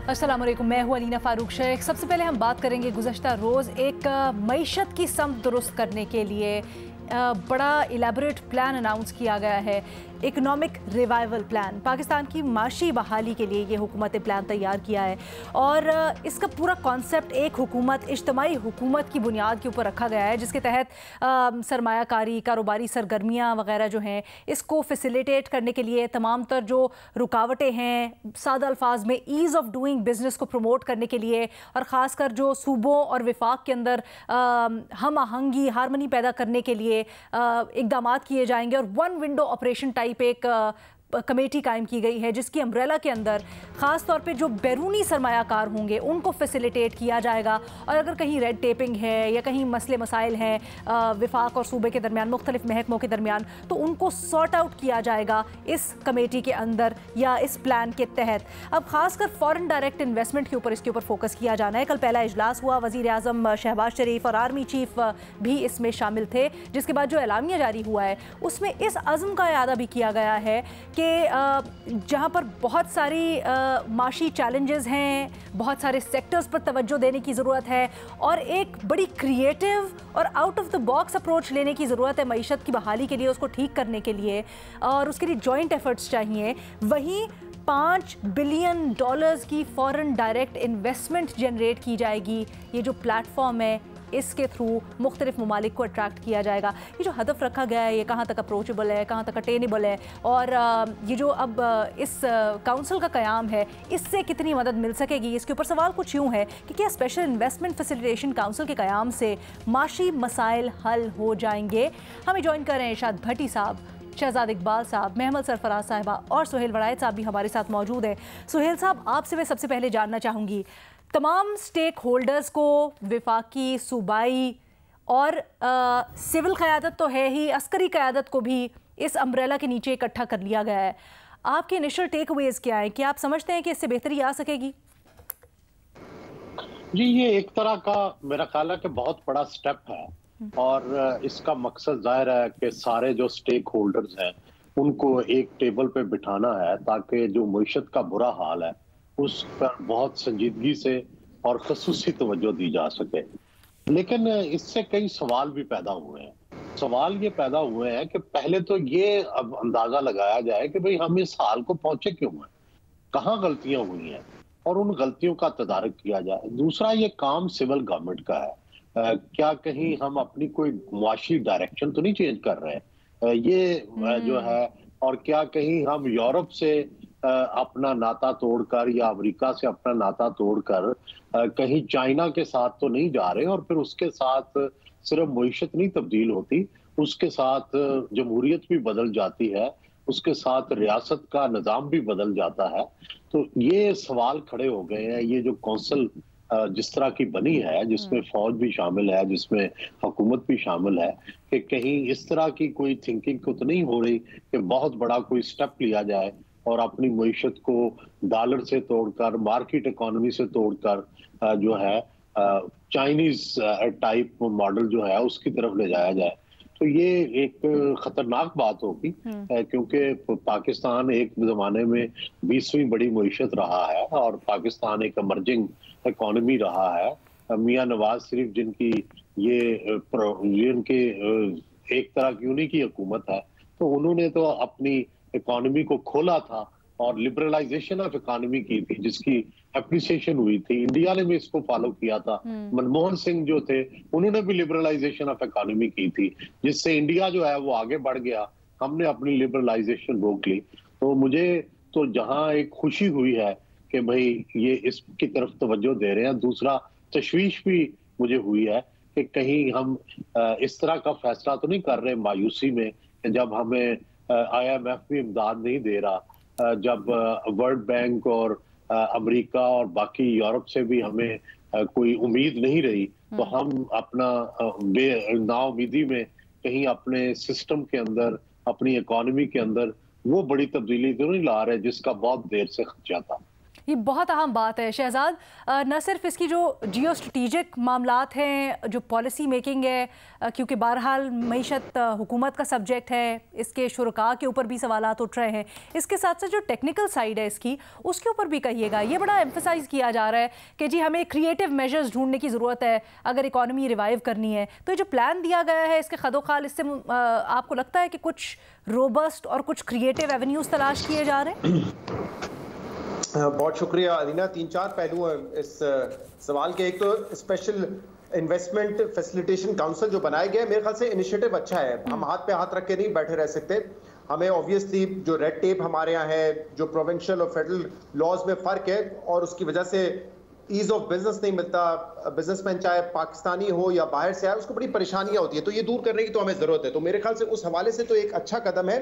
अस्सलाम वालेकुम, मैं हूँ अलीना फारूक शेख। सबसे पहले हम बात करेंगे गुज़श्ता रोज़ एक मईशत की समत दुरुस्त करने के लिए बड़ा इलेबोरेट प्लान अनाउंस किया गया है। इकनॉमिक रिवाइवल प्लान, पाकिस्तान की माशी बहाली के लिए ये हुकूमत ने प्लान तैयार किया है और इसका पूरा कॉन्सेप्ट एक हुकूमत, इज्तमाही हुकूमत की बुनियाद के ऊपर रखा गया है, जिसके तहत सरमायाकारी, कारोबारी सरगर्मियाँ वगैरह जो हैं इसको फैसिलिटेट करने के लिए तमाम तर जो रुकावटें हैं, सादा अल्फाज में ईज़ ऑफ डूइंग बिजनेस को प्रमोट करने के लिए और ख़ासकर जो सूबों और विफाक के अंदर हम आहंगी, हारमनी पैदा करने के लिए इकदाम किए जाएंगे। और वन विंडो ऑपरेशन टाइप एक कमेटी कायम की गई है, जिसकी अम्ब्रेला के अंदर ख़ास तौर पे जो बैरूनी सरमायाकार होंगे उनको फैसिलिटेट किया जाएगा। और अगर कहीं रेड टेपिंग है या कहीं मसले मसाइल हैं विफाक और सूबे के दरमियान, मुख्तलिफ महकमों के दरमियान, तो उनको सॉर्ट आउट किया जाएगा इस कमेटी के अंदर या इस प्लान के तहत। अब खासकर फॉरेन डायरेक्ट इन्वेस्टमेंट के ऊपर इसके ऊपर फोकस किया जाना है। कल पहला इजलास हुआ, वज़ीर आज़म शहबाज शरीफ और आर्मी चीफ भी इसमें शामिल थे, जिसके बाद जो एलामिया जारी हुआ है उसमें इस अज़्म का इआदा भी किया गया है कि जहाँ पर बहुत सारी माशी चैलेंजेस हैं, बहुत सारे सेक्टर्स पर तवज्जो देने की ज़रूरत है और एक बड़ी क्रिएटिव और out of the box approach लेने की ज़रूरत है मईशत की बहाली के लिए, उसको ठीक करने के लिए, और उसके लिए जॉइंट एफर्ट्स चाहिए। वहीं $5 बिलियन की फ़ॉरेन डायरेक्ट इन्वेस्टमेंट जनरेट की जाएगी। ये जो प्लेटफॉर्म है इसके थ्रू मुख्तलिफ ममालिक को अट्रैक्ट किया जाएगा। ये जो हदफ रखा गया है, ये कहाँ तक अप्रोचेबल है, कहाँ तक अटेनेबल है, और ये जो अब इस काउंसिल का क़याम है इससे कितनी मदद मिल सकेगी, इसके ऊपर सवाल कुछ यूँ है कि क्या स्पेशल इन्वेस्टमेंट फैसिलिटेशन काउंसिल के क़याम से माशी मसाइल हल हो जाएंगे। हमें ज्वाइन कर रहे हैं इरशाद भट्टी साहब, शहजाद इकबाल साहब, महमद सरफराज साहिबा और सुहेल वड़ायत साहब भी हमारे साथ मौजूद हैं। सुहेल साहब, आपसे मैं सबसे पहले जानना चाहूँगी, तमाम स्टेक होल्डर्स को, विफाकी, सूबाई और सिविल क़यादत तो है ही, अस्करी क़यादत को भी इस अम्ब्रेला के नीचे इकट्ठा कर लिया गया है। आपके इनिशियल टेक अवेज क्या है? क्या आप समझते हैं कि इससे बेहतरी आ सकेगी? जी, ये एक तरह का मेरा ख्याल है कि बहुत बड़ा स्टेप है और इसका मकसद जाहिर है कि सारे जो स्टेक होल्डर्स हैं उनको एक टेबल पे बिठाना है, ताकि जो मईशत का बुरा हाल है उस पर बहुत संजीदगी से और खसूसी तवज्जो दी जा सके। लेकिन इससे कई सवाल भी पैदा हुए हैं। सवाल ये पैदा हुए हैं कि पहले तो ये अब अंदाजा लगाया जाए कि भाई हम इस हाल को पहुंचे क्यों हैं, कहाँ गलतियां हुई हैं और उन गलतियों का तदारक किया जाए। दूसरा, ये काम सिविल गवर्नमेंट का है। क्या कहीं हम अपनी कोई मुआशी डायरेक्शन तो नहीं चेंज कर रहे हैं, ये जो है, और क्या कहीं हम यूरोप से अपना नाता तोड़कर या अमेरिका से अपना नाता तोड़कर कहीं चाइना के साथ तो नहीं जा रहे, और फिर उसके साथ सिर्फ मईशत नहीं तब्दील होती, उसके साथ जमहूरियत भी बदल जाती है, उसके साथ रियासत का निज़ाम भी बदल जाता है। तो ये सवाल खड़े हो गए हैं। ये जो कौंसिल जिस तरह की बनी है, जिसमें फौज भी शामिल है, जिसमें हुकूमत भी शामिल है, कि कहीं इस तरह की कोई थिंकिंग तो नहीं हो रही कि बहुत बड़ा कोई स्टेप लिया जाए और अपनी मईशत को डॉलर से तोड़कर, मार्केट इकोनॉमी से तोड़कर जो है चाइनीज टाइप मॉडल जो है उसकी तरफ ले जाया जाए। तो ये एक खतरनाक बात होगी, क्योंकि पाकिस्तान एक जमाने में 20वीं बड़ी मईशत रहा है और पाकिस्तान एक इमर्जिंग इकोनॉमी रहा है। मियां नवाज शरीफ जिनकी जिनके एक तरह की उन्हीं की हुकूमत है, तो उन्होंने तो अपनी इकोनॉमी को खोला था और लिबरलाइजेशन ऑफ इकोनॉमी की थी, जिसकी एप्रिसिएशन हुई थी। इंडिया ने भी इसको फॉलो किया था। मनमोहन सिंह जो थे उन्होंने भी लिबरलाइजेशन ऑफ इकोनॉमी की थी, जिससे इंडिया जो है वो आगे बढ़ गया। हमने अपनी लिबरलाइजेशन रोक ली। तो मुझे तो जहां एक खुशी हुई है कि भाई ये इसकी तरफ तवज्जो दे रहे हैं, दूसरा तशवीश भी मुझे हुई है कि कहीं हम इस तरह का फैसला तो नहीं कर रहे मायूसी में, जब हमें IMF भी इमदाद नहीं दे रहा, जब वर्ल्ड बैंक और अमेरिका और बाकी यूरोप से भी हमें कोई उम्मीद नहीं रही, तो हम अपना नाउमीदी में कहीं अपने सिस्टम के अंदर, अपनी इकोनॉमी के अंदर वो बड़ी तब्दीली तो नहीं ला रहे जिसका बहुत देर से खदशा था। ये बहुत अहम बात है शहजाद। न सिर्फ इसकी जो जियो स्ट्रेटेजिक मामलात हैं, जो पॉलिसी मेकिंग है, क्योंकि बहरहाल मईशत हुकूमत का सब्जेक्ट है, इसके शुरका के ऊपर भी सवालात उठ रहे हैं, इसके साथ साथ जो टेक्निकल साइड है इसकी, उसके ऊपर भी कहिएगा। ये बड़ा एम्फसाइज किया जा रहा है कि जी हमें क्रिएटिव मेजर्स ढूंढने की ज़रूरत है अगर इकॉनमी रिवाइव करनी है। तो ये जो प्लान दिया गया है इसके खदोखाल, इससे आपको लगता है कि कुछ रोबस्ट और कुछ क्रिएटिव एवेन्यूज तलाश किए जा रहे हैं? बहुत शुक्रिया अलीना। 3-4 पहलू हैं इस सवाल के। एक तो स्पेशल इन्वेस्टमेंट फैसिलिटेशन काउंसिल जो बनाया गया है, मेरे ख्याल से इनिशिएटिव अच्छा है। हम हाथ पे हाथ रख के नहीं बैठे रह सकते। हमें ऑब्वियसली जो रेड टेप हमारे यहाँ है, जो प्रोविंशियल और फेडरल लॉज में फर्क है, और उसकी वजह से ईज ऑफ बिजनेस नहीं मिलता। बिजनेसमैन चाहे पाकिस्तानी हो या बाहर से आए, उसको बड़ी परेशानियां होती है। तो ये दूर करने की तो हमें जरूरत है। तो मेरे ख्याल से उस हवाले से तो एक अच्छा कदम है,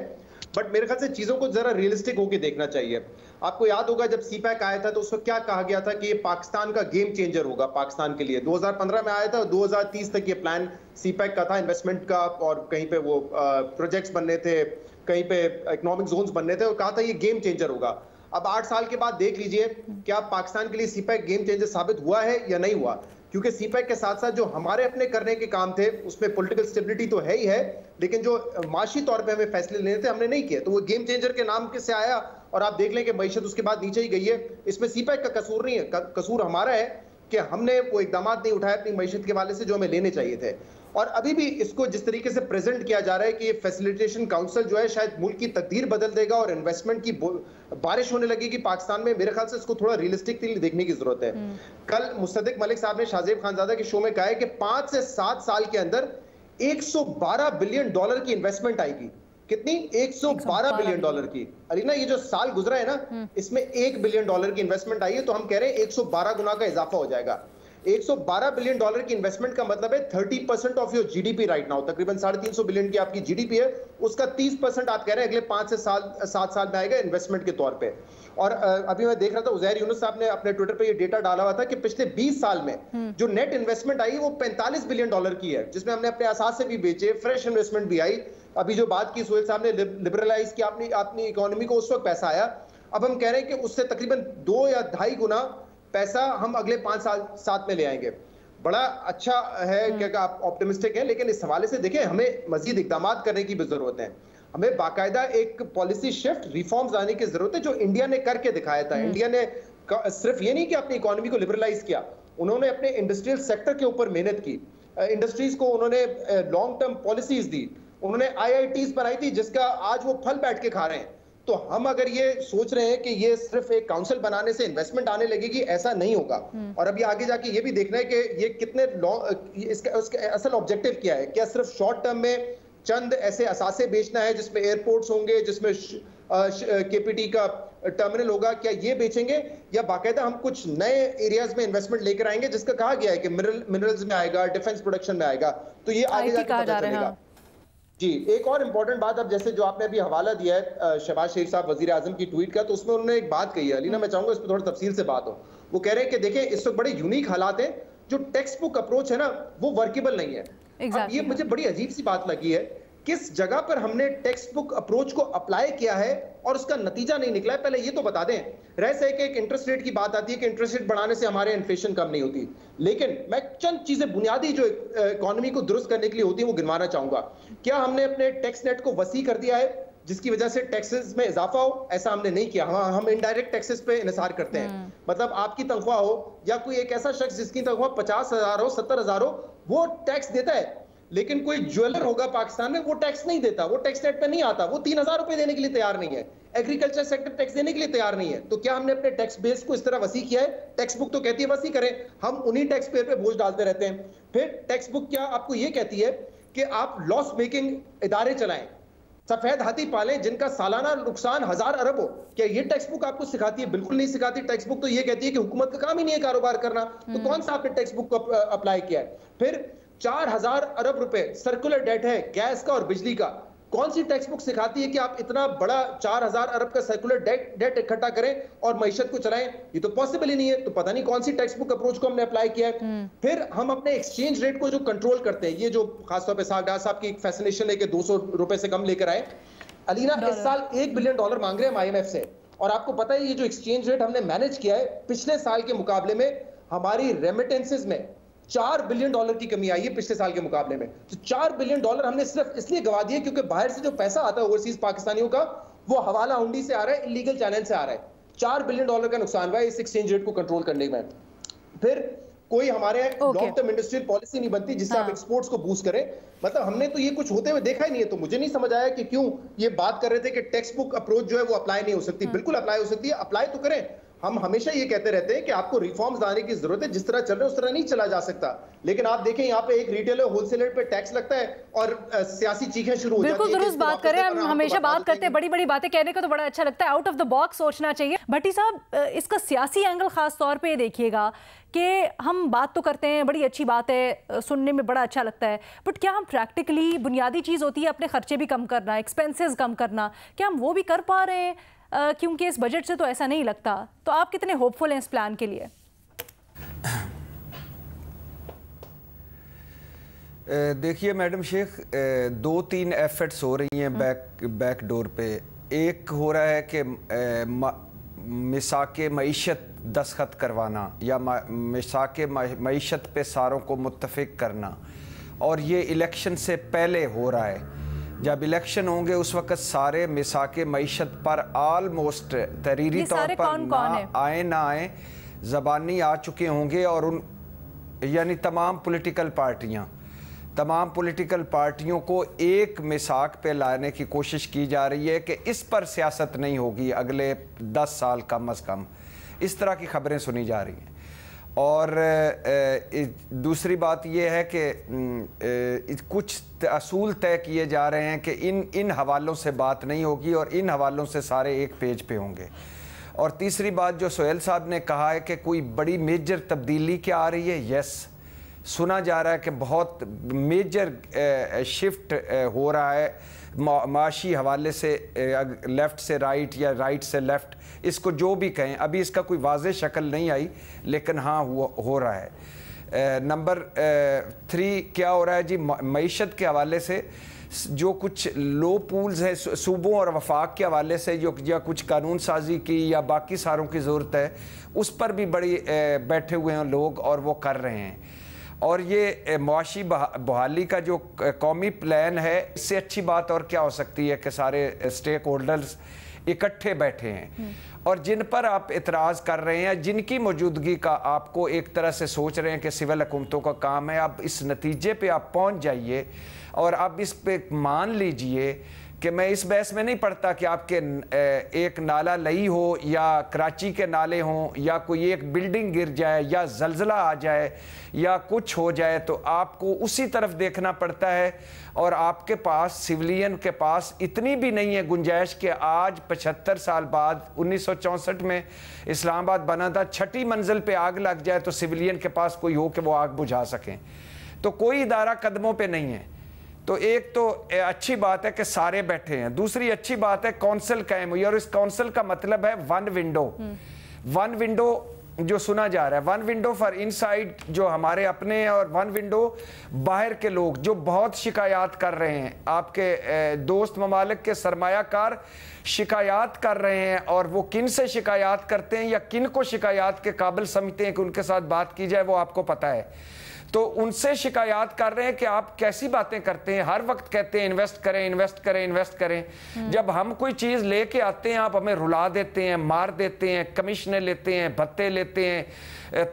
बट मेरे ख्याल से चीजों को जरा रियलिस्टिक होकर देखना चाहिए। आपको याद होगा जब सीपैक आया था तो उसको क्या कहा गया था कि ये पाकिस्तान का गेम चेंजर होगा पाकिस्तान के लिए। 2015 में आया था, 2030 तक ये प्लान सीपैक का था इन्वेस्टमेंट का, और कहीं पे वो प्रोजेक्ट्स बनने थे, कहीं पे इकोनॉमिक जोन्स बनने थे, और कहा था ये गेम चेंजर होगा। अब 8 साल के बाद देख लीजिए क्या पाकिस्तान के लिए सीपैक गेम चेंजर साबित हुआ है या नहीं हुआ। क्योंकि सीपैक के साथ साथ जो हमारे अपने करने के काम थे उसमें पॉलिटिकल स्टेबिलिटी तो है ही है, लेकिन जो माशी तौर पे हमें फैसले लेने थे हमने नहीं किए। तो वो गेम चेंजर के नाम से आया, और आप देख लें कि मईशत उसके बाद नीचे ही गई है। इसमें सीपैक का कसूर नहीं है, कसूर हमारा है कि हमने वो इकदाम नहीं उठाए अपनी मईशत के वाले से जो हमें लेने चाहिए थे। और अभी भी इसको जिस तरीके से प्रेजेंट किया जा रहा है कि ये फैसिलिटेशन काउंसिल जो है शायद मुल्क की तकदीर बदल देगा और इन्वेस्टमेंट की बारिश होने लगेगी पाकिस्तान में, मेरे ख्याल से इसको थोड़ा रियलिस्टिकली देखने की जरूरत है। कल मुस्तदिक मलिक साहब ने शाहजेब खानजादा के शो में कहा है कि 5 से 7 साल के अंदर $112 बिलियन की इन्वेस्टमेंट आएगी। कितनी? $112 बिलियन की। अलीना ये जो साल गुजरा है ना, इसमें $1 बिलियन की इन्वेस्टमेंट आई है, तो हम कह रहे हैं 112 गुना का इजाफा हो जाएगा। $112 बिलियन की इन्वेस्टमेंट का मतलब है 30% of your GDP right now. तकरीबन 350 बिलियन की आपकी जीडीपी है, उसका 30% आप कह रहे हैं अगले 5 से 7 साल में आएगा इन्वेस्टमेंट के तौर पे। और अभी मैं देख रहा था उज़ैर यूनुस साहब ने अपने ट्विटर पे ये डेटा डाला हुआ था कि पिछले 20 साल में जो नेट इन्वेस्टमेंट आई वो $45 बिलियन की है, जिसमें हमने अपने असास से भी बेचे, फ्रेश इन्वेस्टमेंट भी आई। अभी जो बात की सुहेल साहब ने लिबरलाइज किया अपनी इकोनॉमी को, उस वक्त पैसा आया। अब हम कह रहे हैं कि उससे तकरीबन 2 या 2.5 गुना पैसा हम अगले 5 साल साथ में ले आएंगे। बड़ा अच्छा है क्या आप ऑप्टिमिस्टिक हैं, लेकिन इस हवाले से देखिए हमें मजीद इकदाम करने की भी जरूरत है। हमें बाकायदा एक पॉलिसी शिफ्ट, रिफॉर्म्स लाने की जरूरत है, जो इंडिया ने करके दिखाया था। इंडिया ने सिर्फ ये नहीं कि अपनी इकोनॉमी को लिबरलाइज किया, उन्होंने अपने इंडस्ट्रियल सेक्टर के ऊपर मेहनत की। इंडस्ट्रीज को उन्होंने लॉन्ग टर्म पॉलिसीज दी, उन्होंने IITs बनाई थी जिसका आज वो फल बैठ के खा रहे हैं। तो हम अगर ये सोच रहे हैं कि ये सिर्फ एक काउंसिल बनाने से इन्वेस्टमेंट आने लगेगी, ऐसा नहीं होगा। और अभी आगे जाके ये भी देखना है कि ये कितने उसका असल ऑब्जेक्टिव क्या है। क्या सिर्फ शॉर्ट टर्म में चंद ऐसे असासे बेचना है जिसमें एयरपोर्ट्स होंगे, जिसमें KPT का टर्मिनल होगा, क्या ये बेचेंगे, या बाकायदा हम कुछ नए एरियाज में इन्वेस्टमेंट लेकर आएंगे जिसका कहा गया है कि मिनरल्स में आएगा, डिफेंस प्रोडक्शन में आएगा। तो ये आगे जाके पता चलेगा। जी, एक और इम्पोर्टेंट बात, अब जैसे जो आपने अभी हवाला दिया है शहबाज शरीफ साहब वजीर आजम की ट्वीट का, तो उसमें उन्होंने एक बात कही है अलीना, मैं चाहूंगा इस पर थोड़ी तफसील से बात हो। वो कह रहे हैं कि देखिए इस वक्त बड़े यूनिक हालात हैं, जो टेक्स्ट बुक अप्रोच है ना वो वर्केबल नहीं है। अब ये मुझे बड़ी अजीब सी बात लगी है, किस जगह पर हमने टेक्स्ट बुक अप्रोच को अप्लाई किया है और उसका नतीजा नहीं निकला है, पहले ये तो बता दें। रह सके कि एक इंटरेस्ट रेट की बात आती है कि इंटरेस्ट रेट बढ़ाने से हमारे इन्फ्लेशन कम नहीं होती, लेकिन मैं चंद चीजें बुनियादी जो इकोनॉमी को दुरुस्त करने के लिए होती है वो गिनवाना चाहूंगा। क्या हमने अपने टैक्स नेट को वसी कर दिया है जिसकी वजह से टैक्सेस में इजाफा हो? ऐसा हमने नहीं किया। हम इनडायरेक्ट टैक्सेस पे इन्हिसार करते हैं। मतलब आपकी तनख्वाह हो या कोई एक ऐसा शख्स जिसकी तनख्वाह 50,000 हो, 70,000 हो, वो टैक्स देता है, लेकिन कोई ज्वेलर होगा पाकिस्तान में वो टैक्स नहीं देता, वो टैक्स नेट पे नहीं आता, वो 3,000 रुपए देने के लिए तैयार नहीं है, एग्रीकल्चर सेक्टर टैक्स देने के लिए तैयार नहीं है। तो क्या हमने अपने टैक्स बेस को इस तरह वसी किया है? टैक्स बुक तो कहती है वसी करें, हम उन्हीं टैक्स पेयर पे बोझ डालते रहते हैं। फिर टैक्स बुक क्या आपको ये कहती है कि आप लॉस मेकिंग इदारे चलाएं, सफेद हाथी पालें जिनका सालाना नुकसान 1000 अरब हो। क्या ये टेक्स्ट बुक आपको सिखाती है? बिल्कुल नहीं सिखाती। टेक्स्ट बुक तो ये कहती है कि हुकूमत का काम ही नहीं है कारोबार करना। तो कौन सा आपने टेक्स्ट बुक को अप्लाई किया है? फिर 4000 अरब रुपए सर्कुलर डेट है गैस का और बिजली का। कौन सी टेक्स्ट बुक सिखाती है कि आप इतना बड़ा 4000 अरब का सर्कुलर डेट इकट्ठा करें और मईशत को चलाएं? ये तो पॉसिबल ही नहीं है। तो पता नहीं कौन सी टेक्स्ट बुक अप्रोच को हमने अप्लाई किया है। फिर हम अपने एक्सचेंज रेट को जो कंट्रोल करते हैं, ये जो खासतौर पर सागडार साहब की फैसिनेशन है कि 200 रुपए से कम लेकर आए। अलीना इस साल $1 बिलियन मांग रहे हैं IMF से, और आपको पता है ये जो एक्सचेंज रेट हमने मैनेज किया है, पिछले साल के मुकाबले में हमारी रेमिटेंसेज में $4 बिलियन की कमी आई है पिछले साल के मुकाबले में। तो $4 बिलियन हमने सिर्फ इसलिए गवा दिए क्योंकि बाहर से जो पैसा आता है ओवरसीज पाकिस्तानियों का, वो हवाला हुंडी से आ रहा है, इलीगल चैनल से आ रहा है। $4 बिलियन का नुकसान हुआ है इस एक्सचेंज रेट को कंट्रोल करने में। फिर कोई हमारे लॉन्ग टर्म इंडस्ट्रियल पॉलिसी नहीं बनती जिससे हम एक्सपोर्ट्स को बूस्ट करें। मतलब हमने तो ये कुछ होते हुए देखा ही नहीं है। तो मुझे नहीं समझ आया कि क्यों ये बात कर रहे थे कि टेक्स्ट बुक अप्रोच जो है वो अप्लाई नहीं हो सकती। बिल्कुल अप्लाई हो सकती है, अप्लाई तो करें। हम हमेशा ये कहते रहते हैं कि आपको रिफॉर्म्स लाने की जरूरत है, जिस तरह चल रहे उस तरह नहीं चला जा सकता। लेकिन आप देखें यहाँ पे एक रिटेलर होलसेलर पे टैक्स लगता है और सियासी चीखें शुरू हो जाती है। बिल्कुल दुरुस्त बात करें, हम हमेशा बात करते हैं, बड़ी बड़ी बातें कहने का तो बड़ा अच्छा लगता है, आउट ऑफ द बॉक्स सोचना चाहिए। भट्टी साहब, इसका सियासी एंगल खास तौर पे देखिएगा कि हम बात तो करते हैं, बड़ी अच्छी बात है, सुनने में बड़ा अच्छा लगता है, बट क्या हम प्रैक्टिकली, बुनियादी चीज़ होती है अपने खर्चे भी कम करना, एक्सपेंसेस कम करना, क्या हम वो भी कर पा रहे हैं? क्योंकि इस बजट से तो ऐसा नहीं लगता। तो आप कितने होपफुल हैं इस प्लान के लिए? देखिए मैडम शेख, 2-3 एफर्ट्स हो रही हैं बैक डोर पे। एक हो रहा है कि मिसाके मईशत दस्तखत करवाना या मिसाके मईशत पे सारों को मुत्तफिक करना, और ये इलेक्शन से पहले हो रहा है। जब इलेक्शन होंगे उस वक्त सारे मिसाके मईशत पर आलमोस्ट तहरीरी तौर पर आए ना आए ज़बानी आ चुके होंगे, और उन यानी तमाम पॉलिटिकल पार्टियों को एक मिसाक पे लाने की कोशिश की जा रही है कि इस पर सियासत नहीं होगी अगले 10 साल कम अज़ कम। इस तरह की खबरें सुनी जा रही हैं। और दूसरी बात यह है कि कुछ असूल तय किए जा रहे हैं कि इन हवालों से बात नहीं होगी और इन हवालों से सारे एक पेज पे होंगे। और तीसरी बात जो सोहेल साहब ने कहा है कि कोई बड़ी मेजर तब्दीली क्या आ रही है, यस, सुना जा रहा है कि बहुत मेजर शिफ्ट हो रहा है माशी हवाले से, लेफ़्ट से राइट या राइट से लेफ़्ट, इसको जो भी कहें, अभी इसका कोई वाज़ेह शक्ल नहीं आई, लेकिन हाँ हो रहा है। नंबर 3 क्या हो रहा है जी, मईशत के हवाले से जो कुछ लो पूल्स हैं सूबों और वफाक के हवाले से, जो या कुछ कानून साजी की या बाकी सारों की ज़रूरत है, उस पर भी बड़ी बैठे हुए हैं लोग और वो कर रहे हैं। और ये मुआशी बहाली का जो कौमी प्लान है, इससे अच्छी बात और क्या हो सकती है कि सारे स्टेक होल्डर्स इकट्ठे बैठे हैं और जिन पर आप इतराज़ कर रहे हैं, जिनकी मौजूदगी का आपको एक तरह से सोच रहे हैं कि सिविल हुकूमतों का काम है, अब इस नतीजे पे आप पहुंच जाइए और अब इस पे मान लीजिए कि मैं इस बहस में नहीं पढ़ता कि आपके एक नाला लई हो या कराची के नाले हों या कोई एक बिल्डिंग गिर जाए या जलजला आ जाए या कुछ हो जाए, तो आपको उसी तरफ देखना पड़ता है। और आपके पास, सिविलियन के पास इतनी भी नहीं है गुंजाइश कि आज 75 साल बाद 1964 में इस्लामाबाद बना था, 6ठी मंजिल पे आग लग जाए तो सिविलियन के पास कोई हो कि वो आग बुझा सकें। तो कोई इदारा कदमों पे नहीं है। तो एक तो अच्छी बात है कि सारे बैठे हैं, दूसरी अच्छी बात है कौंसिल कायम हुई, और इस कौंसिल का मतलब है वन विंडो जो सुना जा रहा है, वन विंडो फॉर इनसाइड जो हमारे अपने हैं, और वन विंडो बाहर के लोग जो बहुत शिकायत कर रहे हैं, आपके दोस्त ममालिक के सरमायाकार शिकायत कर रहे हैं, और वो किन से शिकायत करते हैं या किन को शिकायत के काबिल समझते हैं कि उनके साथ बात की जाए, वो आपको पता है। तो उनसे शिकायत कर रहे हैं कि आप कैसी बातें करते हैं, हर वक्त कहते हैं इन्वेस्ट करें इन्वेस्ट करें इन्वेस्ट करें। जब हम कोई चीज़ लेके आते हैं आप हमें रुला देते हैं, मार देते हैं, कमीशनें लेते हैं, भत्ते लेते हैं,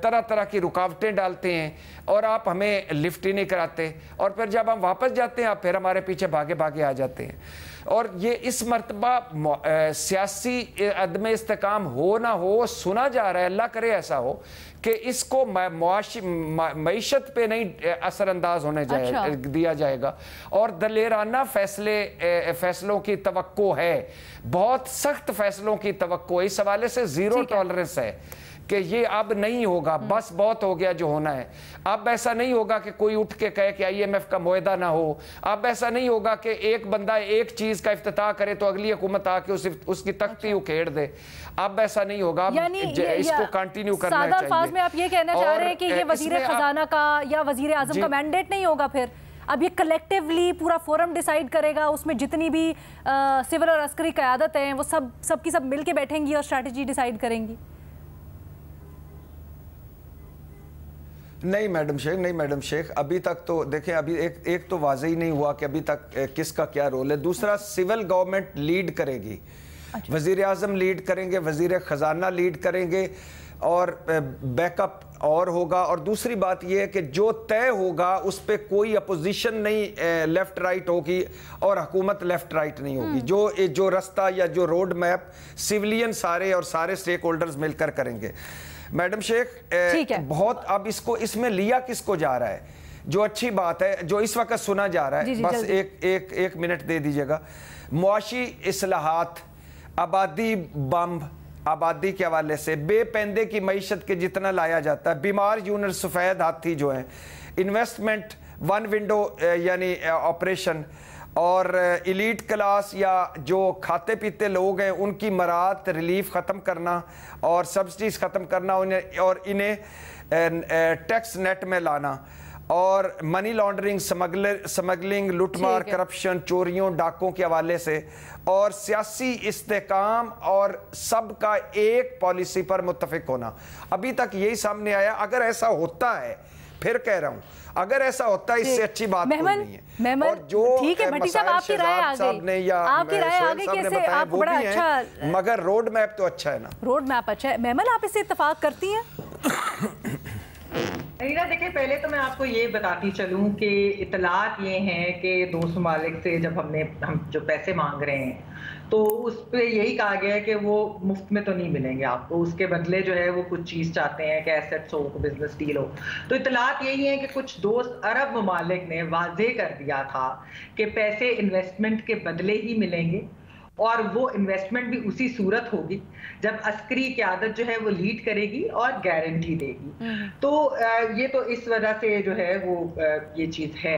तरह तरह की रुकावटें डालते हैं और आप हमें लिफ्ट ही नहीं कराते, और फिर जब हम वापस जाते हैं आप फिर हमारे पीछे भागे भागे आ जाते हैं। और ये इस मरतबा सियासी अदम इस्तेकाम हो ना हो, सुना जा रहा है, अल्लाह करे ऐसा हो कि इसको मईशत पे नहीं असरअंदाज होने दिया जाएगा, और दलेराना फैसलों की तवक्को है, बहुत सख्त फैसलों की तवक्को है। इस हवाले से ज़ीरो टॉलरेंस है कि ये अब नहीं होगा, बस बहुत हो गया जो होना है। अब ऐसा नहीं होगा कि कोई उठ के कहे कि IMF का मुआहदा ना हो, अब ऐसा नहीं होगा कि एक बंदा एक चीज का इफ्तिताह करे तो अगली हुकूमत आके उसकी तख्ती उखेड़ दे। अब ऐसा नहीं होगा, अब इसको कंटिन्यू करना चाहिए। में आप ये कहना चाह रहे हैं कि ये वजीर खजाना का या वजीर आजम का मैंडेट नहीं होगा फिर? अब ये कलेक्टिवली पूरा फोरम डिसाइड करेगा, उसमें जितनी भी सिविल और अस्करी क़यादत हैं वो सबकी सब मिल के बैठेंगी और स्ट्रैटेजी डिसाइड करेंगी? नहीं मैडम शेख, अभी तक तो देखें, अभी एक तो वाज़ेह ही नहीं हुआ कि अभी तक किसका क्या रोल है। दूसरा, सिविल गवर्नमेंट लीड करेगी, वज़ीर आज़म लीड करेंगे, वज़ीर ख़जाना लीड करेंगे और बैकअप और होगा। और दूसरी बात यह है कि जो तय होगा उस पर कोई अपोजिशन नहीं लेफ्ट राइट होगी और हुकूमत लेफ्ट राइट नहीं होगी। जो रास्ता या जो रोड मैप सिविलियन सारे और सारे स्टेक होल्डर्स मिलकर करेंगे। मैडम शेख, बहुत अब इसमें लिया किसको जा रहा है, जो अच्छी बात है, जो इस वक्त सुना जा रहा है, बस एक मिनट दे दीजिएगा। मुआशी इस्लाहात, आबादी बम, आबादी के हवाले से बेपेंदे की मईशत के जितना लाया जाता है, बीमार यूनिट सफ़ेद हाथी जो हैं, इन्वेस्टमेंट वन विंडो यानी ऑपरेशन, और इलीट क्लास या जो खाते पीते लोग हैं उनकी मरात रिलीफ ख़त्म करना और सब्सिडीज़ ख़त्म करना, और इन्हें टैक्स नेट में लाना, और मनी लॉन्ड्रिंग, स्मगलिंग, लुटमार, करप्शन, चोरियों, डाकों के हवाले से, और सियासी इस्तेकाम और सबका एक पॉलिसी पर मुत्तफिक होना। अभी तक यही सामने आया। अगर ऐसा होता है, फिर कह रहा हूं, अगर ऐसा होता है, इससे अच्छी बात कोई नहीं है। और जो ठीक है भट्टी साहब, आपकी राय आ गई, आपकी राय आ गई कैसे आप बड़ा अच्छा, मगर रोड मैप तो अच्छा है ना, रोड मैप अच्छा है। मेमन, आप इससे इत्तेफाक करती हैं? रीना, देखिए, पहले तो मैं आपको ये बताती चलूं कि इतलात ये हैं कि 2 ममालिक से जब हम जो पैसे मांग रहे हैं तो उस पर यही कहा गया है कि वो मुफ्त में तो नहीं मिलेंगे आपको, उसके बदले जो है वो कुछ चीज़ चाहते हैं कि एसेट्स हो, बिजनेस डील हो। तो इतलात यही है कि कुछ 2 अरब ममालिक ने वाज़ेह कर दिया था कि पैसे इन्वेस्टमेंट के बदले ही मिलेंगे, और वो इन्वेस्टमेंट भी उसी सूरत होगी जब अस्करी क़यादत जो है वो लीड करेगी और गारंटी देगी। तो ये तो इस वजह से जो है वो ये चीज़ है।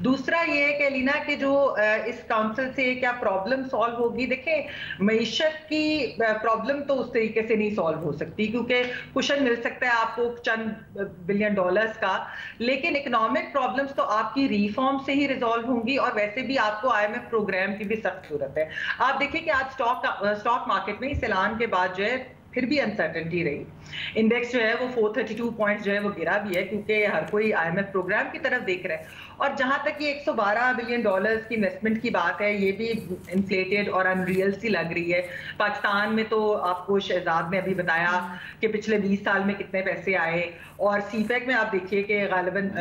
दूसरा ये है कि लीना कि जो इस काउंसिल से क्या प्रॉब्लम सॉल्व होगी, देखें, मईशत की प्रॉब्लम तो उस तरीके से नहीं सॉल्व हो सकती, क्योंकि कुशन मिल सकता है आपको चंद बिलियन डॉलर्स का, लेकिन इकोनॉमिक प्रॉब्लम्स तो आपकी रिफॉर्म से ही रिजॉल्व होंगी, और वैसे भी आपको IMF प्रोग्राम की भी सख्त जरूरत है। आप देखिए कि आज स्टॉक मार्केट में इस ऐलान के बाद जो है फिर भी अनसर्टेनिटी रही। इंडेक्स जो है वो 432 पॉइंट्स जो है वो गिरा भी है, क्योंकि हर कोई IMF प्रोग्राम की तरफ देख रहा है। और जहां तक ये 112 बिलियन डॉलर्स की इन्वेस्टमेंट की बात है, ये भी इन्फ्लेटेड और अनरियल सी लग रही है। पाकिस्तान में तो आपको शहजाद ने अभी बताया कि पिछले 20 साल में कितने पैसे आए, और CPEC में आप देखिए कि गालिबन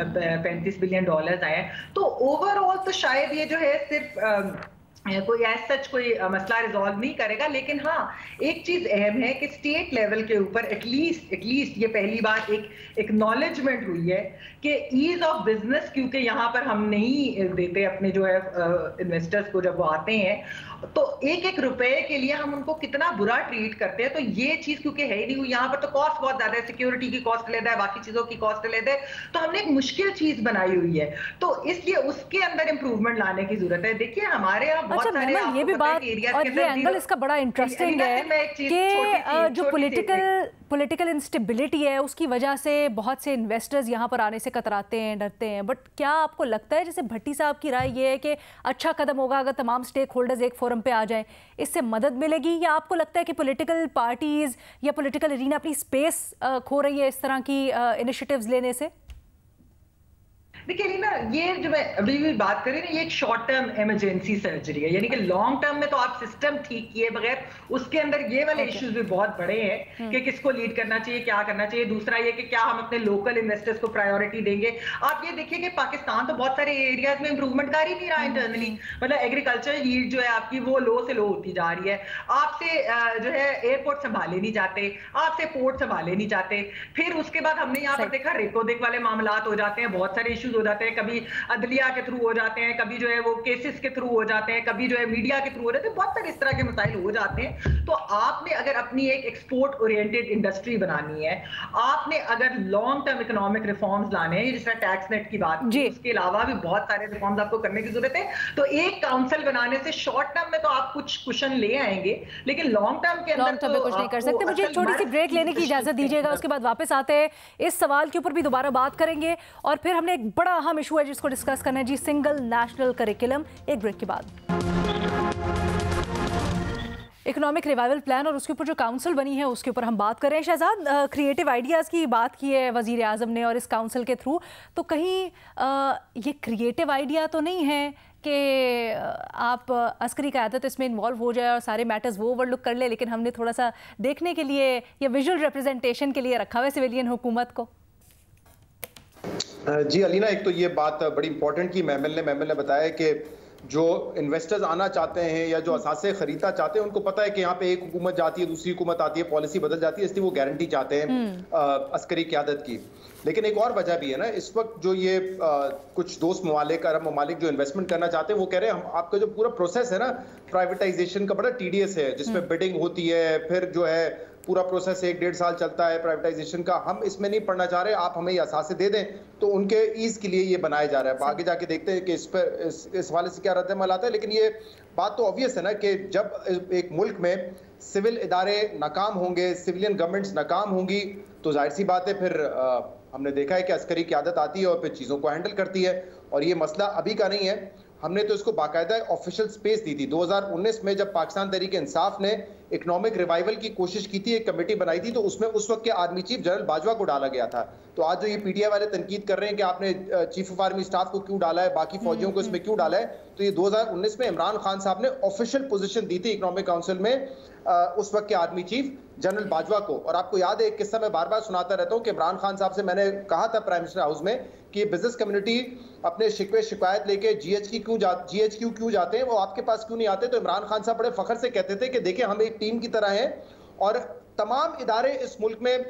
35 बिलियन डॉलर्स आए। तो ओवरऑल तो शायद ये जो है सिर्फ कोई सच कोई मसला रिजॉल्व नहीं करेगा, लेकिन हाँ, एक चीज अहम है कि स्टेट लेवल के ऊपर एटलीस्ट ये पहली बार एक एक्नॉलेजमेंट हुई है कि ईज ऑफ बिजनेस, क्योंकि यहाँ पर हम नहीं देते अपने जो है इन्वेस्टर्स को, जब वो आते हैं तो एक रुपए के लिए हम उनको कितना बुरा ट्रीट करते हैं। तो ये चीज क्योंकि है ही नहीं हुई, यहाँ पर तो कॉस्ट बहुत ज्यादा है, सिक्योरिटी की कॉस्ट लेता है, बाकी चीजों की कॉस्ट लेता है, तो हमने एक मुश्किल चीज बनाई हुई है, तो इसलिए उसके अंदर इंप्रूवमेंट लाने की जरूरत है। देखिए, हमारे यहाँ बहुत सारे ये भी बात, और ये एंगल इसका बड़ा इंटरेस्टिंग है कि जो पॉलिटिकल इंस्टेबिलिटी है उसकी वजह से बहुत से इन्वेस्टर्स यहाँ पर आने से कतराते हैं, डरते हैं। बट क्या आपको लगता है, जैसे भट्टी साहब की राय ये है कि अच्छा कदम होगा अगर तमाम स्टेक होल्डर्स एक फोरम पे आ जाएं, इससे मदद मिलेगी, या आपको लगता है कि पॉलिटिकल पार्टीज या पॉलिटिकल एरिना अपनी स्पेस खो रही है इस तरह की इनिशिएटिव्स लेने से? देखिए रीना, ये जो मैं अभी भी बात कर रही हूँ ना, ये एक शॉर्ट टर्म इमरजेंसी सर्जरी है, यानी कि लॉन्ग टर्म में तो आप सिस्टम ठीक किए बगैर उसके अंदर ये वाले इश्यूज भी बहुत बड़े हैं कि किसको लीड करना चाहिए, क्या करना चाहिए। दूसरा ये कि क्या हम अपने लोकल इन्वेस्टर्स को प्रायोरिटी देंगे। आप ये देखिए कि पाकिस्तान तो बहुत सारे एरियाज में इंप्रूवमेंट कर ही नहीं रहा इंटरनली, मतलब एग्रीकल्चर यील्ड जो है आपकी वो लो से लो होती जा रही है। आपसे जो है एयरपोर्ट संभाले नहीं जाते, आपसे पोर्ट संभाले नहीं जाते। फिर उसके बाद हमने यहाँ पर देखा रेको देख वाले मामलात हो जाते हैं, बहुत सारे इश्यूज हो जाते हैं, कभी अदलिया के थ्रू हो जाते हैं, कभी जो है वो केसेस के थ्रू हो जाते हैं, कभी जो है मीडिया के थ्रू हो जाते हैं, बहुत सारे इस तरह के मसाइल हो जाते हैं। तो आपने अगर अपनी एक एक्सपोर्ट ओरिएंटेड इंडस्ट्री बनानी है, आपने अगर लॉन्ग टर्म इकोनॉमिक रिफॉर्म्स लाने हैं, जिस तरह टैक्स नेट की बात की, उसके अलावा भी बहुत सारे रिफॉर्म्स आपको करने की जरूरत है। तो एक काउंसिल बनाने से शॉर्ट टर्म में तो आप कुछ कुशन ले आएंगे, लेकिन लॉन्ग टर्म के अंदर तो कुछ नहीं कर सकते। मुझे एक छोटी सी ब्रेक लेने की इजाजत दीजिएगा, उसके बाद वापस आते हैं, इस सवाल के ऊपर भी दोबारा बात करेंगे। और फिर हमने एक बड़ा बड़ा अहम इशू है जिसको डिस्कस करना है जी, सिंगल नेशनल करिकुलम। एक ब्रेक के बाद इकोनॉमिक रिवाइवल प्लान और उसके ऊपर जो काउंसिल बनी है उसके ऊपर हम बात कर रहे हैं। शहजाद, क्रिएटिव आइडियाज़ की बात की है वज़ीर आज़म ने और इस काउंसिल के थ्रू, तो कहीं ये क्रिएटिव आइडिया तो नहीं है कि आप अस्करी क़यादत इसमें इन्वॉल्व हो जाए और सारे मैटर्स वो ओवरलुक कर ले, लेकिन हमने थोड़ा सा देखने के लिए या विजुअल रिप्रेजेंटेशन के लिए रखा हुआ है सिविलियन हुकूमत को? जी अलीना, एक तो ये बात बड़ी इंपॉर्टेंट की महमिल ने बताया कि जो इन्वेस्टर्स आना चाहते हैं या जो असासे खरीदना चाहते हैं उनको पता है कि यहाँ पे एक हुकूमत जाती है, दूसरी हुकूमत आती है, पॉलिसी बदल जाती है, इसलिए वो गारंटी चाहते हैं अस्करी क़यादत की। लेकिन एक और वजह भी है ना, इस वक्त जो ये कुछ दोस्त ममालिक, अरब ममालिक जो इन्वेस्टमेंट करना चाहते हैं वो कह रहे हैं हम आपका जो पूरा प्रोसेस है ना प्राइवेटाइजेशन का बड़ा टीडीएस है, जिसमें बिडिंग होती है, फिर जो है पूरा प्रोसेस 1-1.5 साल चलता है प्राइवेटाइजेशन का, हम इसमें नहीं पढ़ना चाह रहे, आप हमें ये असासे दे दें। तो उनके ईज के लिए ये बनाया जा रहा है। आगे जाके देखते हैं कि इस पर इस हवाले से क्या रद्द-ए-अमल आता है। लेकिन ये बात तो ऑब्वियस है ना कि जब एक मुल्क में सिविल इदारे नाकाम होंगे, सिविलियन गवर्नमेंट्स नाकाम होंगी, तो जाहिर सी बात है फिर हमने देखा है कि अस्करी क़यादत आती है और फिर चीज़ों को हैंडल करती है। और ये मसला अभी का नहीं है, हमने तो इसको बाकायदा ऑफिशियल स्पेस दी थी 2019 में, जब पाकिस्तान तहरीक इंसाफ ने इकोनॉमिक रिवाइवल की कोशिश की थी, एक कमेटी बनाई थी, तो उसमें उस वक्त के आर्मी चीफ जनरल बाजवा को डाला गया था। तो आज जो ये पीटीआई वाले तनकीद कर रहे हैं कि आपने चीफ ऑफ आर्मी स्टाफ को क्यों डाला है, बाकी फौजियों को इसमें क्यों डाला है, तो ये 2019 में इमरान खान साहब ने ऑफिशियल पोजीशन दी थी इकोनॉमिक काउंसिल में उस वक्त के आर्मी चीफ जनरल बाजवा को। और आपको याद है एक किस्सा मैं बार बार सुनाता रहता हूँ कि इमरान खान साहब से मैंने कहा था प्राइम मिनिस्टर हाउस में कि बिजनेस कम्युनिटी अपने शिकवे शिकायत लेके जीएचक्यू क्यों जाते हैं, वो आपके पास क्यों नहीं आते? तो इमरान खान साहब बड़े फख्र से कहते थे कि देखिए हम एक टीम की तरह हैं और तमाम इदारे इस मुल्क में